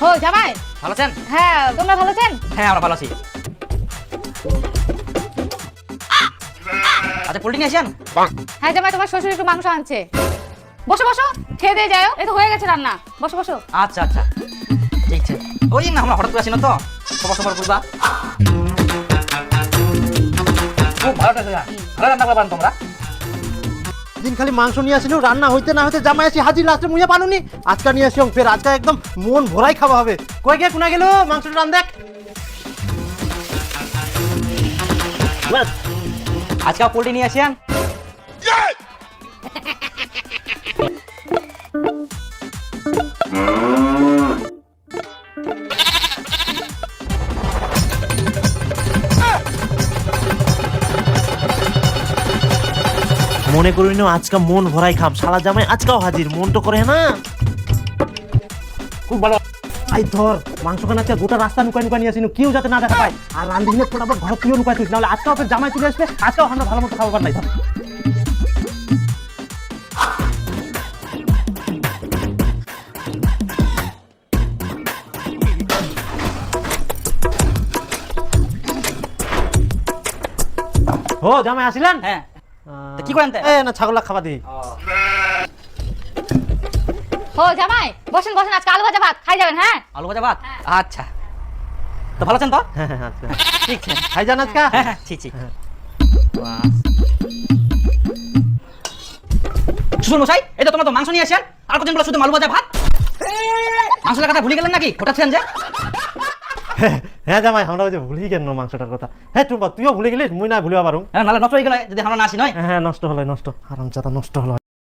ও জামাই ভালো আছেন? হ্যাঁ তোমরা ভালো আছেন? হ্যাঁ আমরা ভালো আছি। আচ্ছা পোল্ট্রি নিয়ে আসেন। হ্যাঁ জামাই তোমার শ্বশুর একটু মাংস আনছে। বসো বসো খেয়ে দিয়ে যাও, এই তো হয়ে গেছে রান্না। বসো বসো। আচ্ছা আচ্ছা ঠিক আছে। ওই না আমরা হঠাৎ করে আসি না তো, সবার সবার করবা। খুব ভালো টাকা ভালো রান্না করবেন তোমরা। দিন খালি মাংস নিয়ে আসিল, রান্না হইতে না হইতে জামাই আসি হাজির, লাস্টে মুইয়া পানুনি। আজকা নিয়ে আসি ফের আজকা একদম মন ভরাই খাওয়া হবে। কই গে কোনা গেল মাংসটা রান দেখ। আজকে পোল্ট্রি নিয়ে আসেন। মনে করি না আজকা মন ভরাই খাম, শালা জামাই আজকাও হাজির, মন তো করে না। খুব ভালো। আই ধর মাংস খানা আজকে গোটা রাস্তা নুকাই নুকাই নিয়ে আসিনু, কেউ যাতে না দেখা পায়। আর রান্ধিনে ফটাফট ঘর কেউ নুকাই তুই, নাহলে আজকাও ফের জামাই চলে আসবে, আজকাও আমরা ভালো মতো খাবার নাই। ও জামাই আসিলেন? হ্যাঁ তো কি করেন তে? এ না ছাগলা খাবার দিই। ও জামাই বসেন বসেন, আজকে আলু ভাজা ভাত খাই যাবেন। হ্যাঁ আলু ভাজা ভাত। আচ্ছা তো ভালো আছেন তো? হ্যাঁ হ্যাঁ আচ্ছা ঠিক আছে। খাই যান আজকা। হ্যাঁ হ্যাঁ ঠিক ঠিক। শ্বশুর মশাই এই তো তোমরা তো মাংস নিয়ে আসেন, আর কতদিন বলে শুধু আলু ভাজা ভাত। মাংসের কথা ভুলে গেলেন নাকি? কোথাচ্ছেন যে? হ্যাঁ জামাই আমরা ওই যে ভুলেই গেল মাংসটার কথা। হ্যাঁ তুইও ভুলে গেলি, মুই না ভুলিবা পারুম। হ্যাঁ নাহলে নষ্ট হয়ে গেলে যদি আমরা না আসি নয়। হ্যাঁ নষ্ট হলো, নষ্ট আরাম জাদা নষ্ট হলো।